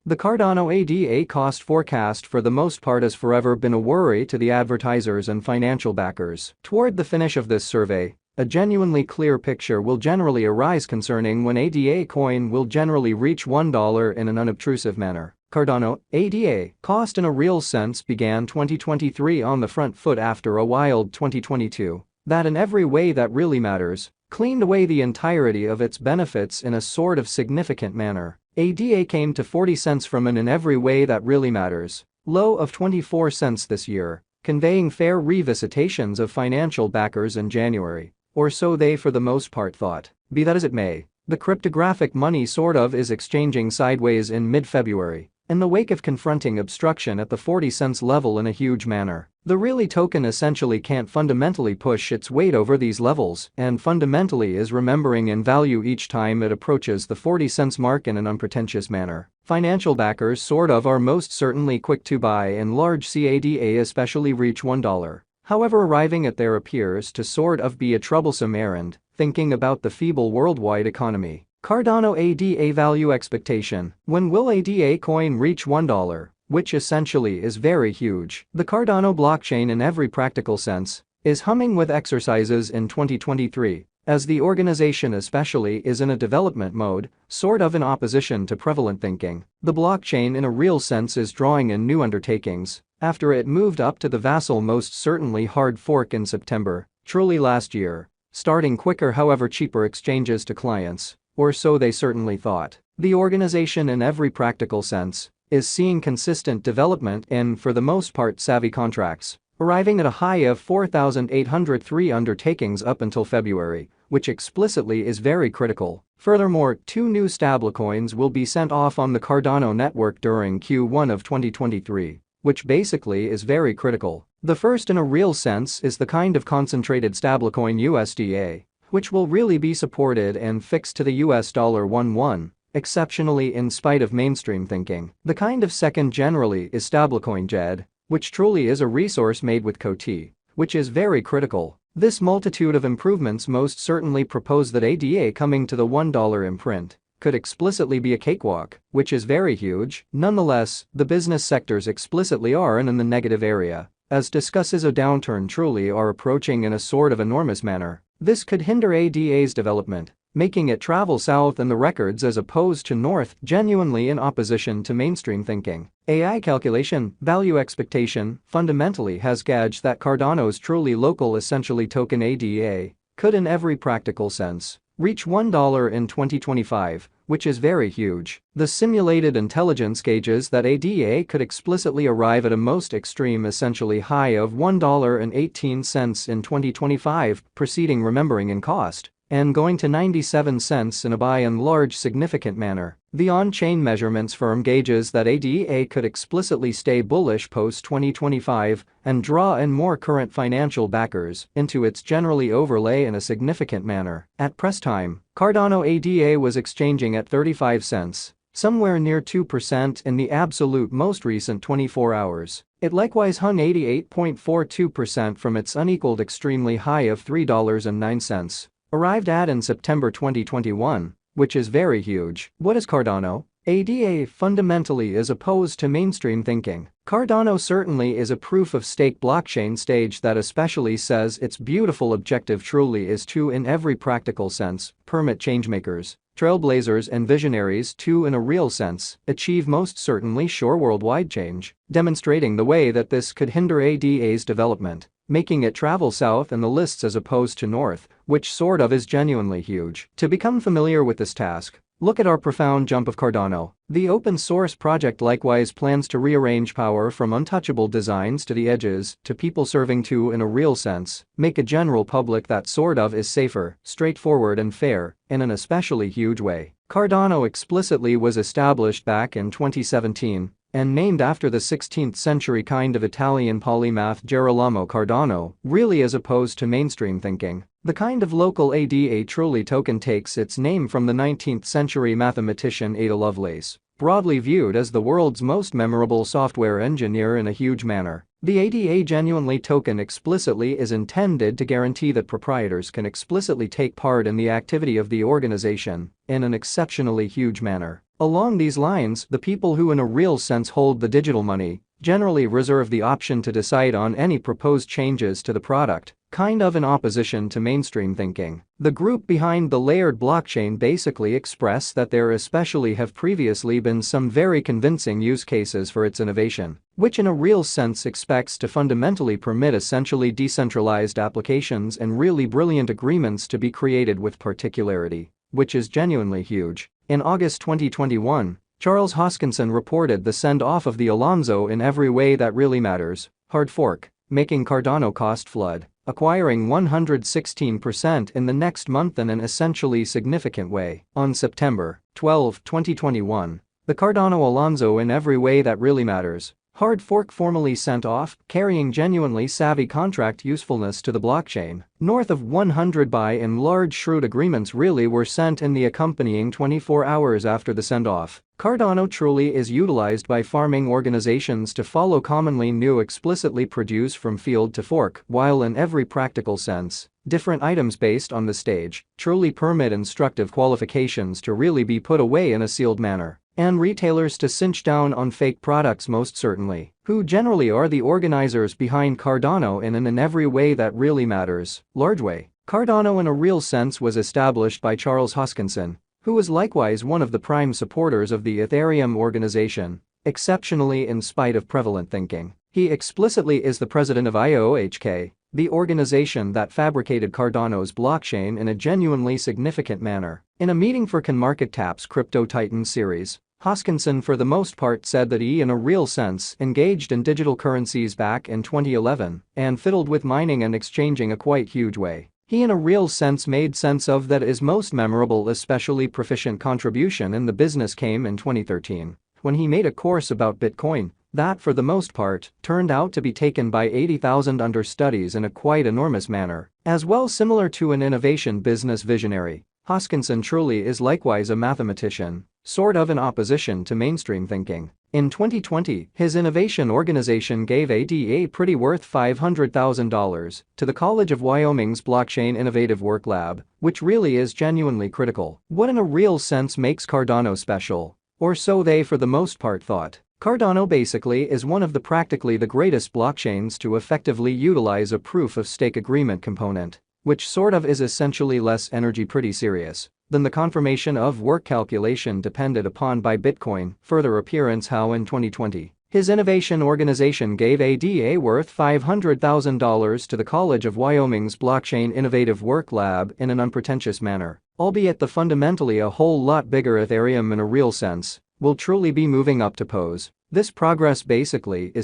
The Cardano ADA cost forecast for the most part has forever been a worry to the advertisers and financial backers. Toward the finish of this survey, a genuinely clear picture will generally arise concerning when ADA coin will generally reach $1 in an unobtrusive manner. Cardano ADA cost in a real sense began 2023 on the front foot after a wild 2022 that in every way that really matters cleaned away the entirety of its benefits in a sort of significant manner. ADA came to 40 cents from an in every way that really matters low of 24 cents this year, conveying fair revisitations of financial backers in January, or so they for the most part thought. Be that as it may, the cryptographic money sort of is exchanging sideways in mid-February, in the wake of confronting obstruction at the 40 cents level in a huge manner. The really token essentially can't fundamentally push its weight over these levels and fundamentally is remembering in value each time it approaches the 40 cents mark in an unpretentious manner. Financial backers sort of are most certainly quick to buy in large CADA especially reach $1. However, arriving at there appears to sort of be a troublesome errand, thinking about the feeble worldwide economy. Cardano ADA value expectation. When will ADA coin reach $1? Which essentially is very huge. The Cardano blockchain in every practical sense is humming with exercises in 2023, as the organization especially is in a development mode, sort of in opposition to prevalent thinking. The blockchain in a real sense is drawing in new undertakings, after it moved up to the vassal most certainly hard fork in September, truly last year, starting quicker however cheaper exchanges to clients, or so they certainly thought. The organization in every practical sense is seeing consistent development in, for the most part, savvy contracts, arriving at a high of 4,803 undertakings up until February, which explicitly is very critical. Furthermore, 2 new stablecoins will be sent off on the Cardano network during Q1 of 2023, which basically is very critical. The first in a real sense is the kind of concentrated stablecoin USDA, which will really be supported and fixed to the US dollar 1-1. Exceptionally in spite of mainstream thinking. The kind of second generally is stablecoin JED, which truly is a resource made with COT, which is very critical. This multitude of improvements most certainly propose that ADA coming to the $1 imprint could explicitly be a cakewalk, which is very huge. Nonetheless, the business sectors explicitly are in the negative area, as discusses a downturn truly are approaching in a sort of enormous manner. This could hinder ADA's development, making it travel south in the records as opposed to north, genuinely in opposition to mainstream thinking. AI calculation, value expectation, fundamentally has gauged that Cardano's truly local essentially token ADA could in every practical sense reach $1 in 2025, which is very huge. The simulated intelligence gauges that ADA could explicitly arrive at a most extreme essentially high of $1.18 in 2025, preceding remembering in cost, and going to 97 cents in a by and large significant manner. The on-chain measurements firm gauges that ADA could explicitly stay bullish post-2025 and draw in more current financial backers into its generally overlay in a significant manner. At press time, Cardano ADA was exchanging at 35 cents, somewhere near 2% in the absolute most recent 24 hours. It likewise hung 88.42% from its unequaled extremely high of $3.09. Arrived at in September 2021, which is very huge. What is Cardano? ADA fundamentally is opposed to mainstream thinking. Cardano certainly is a proof-of-stake blockchain stage that especially says its beautiful objective truly is to, in every practical sense, permit changemakers, trailblazers and visionaries to, in a real sense, achieve most certainly sure worldwide change, demonstrating the way that this could hinder ADA's development, making it travel south in the lists as opposed to north, which sort of is genuinely huge. To become familiar with this task, look at our profound jump of Cardano. The open source project likewise plans to rearrange power from untouchable designs to the edges to people serving to, in a real sense, make a general public that sort of is safer, straightforward and fair, in an especially huge way. Cardano explicitly was established back in 2017 and named after the 16th century kind of Italian polymath Girolamo Cardano, really as opposed to mainstream thinking. The kind of local ADA truly token takes its name from the 19th century mathematician Ada Lovelace, broadly viewed as the world's most memorable software engineer in a huge manner. The ADA genuinely token explicitly is intended to guarantee that proprietors can explicitly take part in the activity of the organization in an exceptionally huge manner. Along these lines, the people who in a real sense hold the digital money generally reserve the option to decide on any proposed changes to the product, kind of in opposition to mainstream thinking. The group behind the layered blockchain basically express that there especially have previously been some very convincing use cases for its innovation, which in a real sense expects to fundamentally permit essentially decentralized applications and really brilliant agreements to be created with particularity, which is genuinely huge. In August 2021, Charles Hoskinson reported the send-off of the Alonzo in every way that really matters hard fork, making Cardano cost flood, acquiring 116% in the next month in an essentially significant way. On September 12, 2021, the Cardano Alonzo in every way that really matters hard fork formally sent off, carrying genuinely savvy contract usefulness to the blockchain. North of 100 buy and large shrewd agreements really were sent in the accompanying 24 hours after the send-off. Cardano truly is utilized by farming organizations to follow commonly new explicitly produce from field to fork, while in every practical sense, different items based on the stage truly permit instructive qualifications to really be put away in a sealed manner. And retailers to cinch down on fake products most certainly, who generally are the organizers behind Cardano in every way that really matters, large way. Cardano in a real sense was established by Charles Hoskinson, who was likewise one of the prime supporters of the Ethereum organization, exceptionally in spite of prevalent thinking. He explicitly is the president of IOHK, the organization that fabricated Cardano's blockchain in a genuinely significant manner. In a meeting for CoinMarketCap's Crypto Titan series, Hoskinson for the most part said that he in a real sense engaged in digital currencies back in 2011 and fiddled with mining and exchanging a quite huge way. He in a real sense made sense of that his most memorable especially proficient contribution in the business came in 2013 when he made a course about Bitcoin that for the most part turned out to be taken by 80,000 understudies in a quite enormous manner. As well similar to an innovation business visionary, Hoskinson truly is likewise a mathematician, sort of in opposition to mainstream thinking. In 2020, his innovation organization gave a pretty worth $500,000 to the College of Wyoming's Blockchain Innovative Work Lab, which really is genuinely critical. What in a real sense makes Cardano special? Or so they for the most part thought. Cardano basically is one of the practically the greatest blockchains to effectively utilize a proof-of-stake agreement component, which sort of is essentially less energy pretty serious than the confirmation of work calculation depended upon by Bitcoin. Further appearance how in 2020, his innovation organization gave a worth $500,000 to the College of Wyoming's Blockchain Innovative Work Lab in an unpretentious manner, albeit the fundamentally a whole lot bigger Ethereum in a real sense will truly be moving up to pose. This progress basically is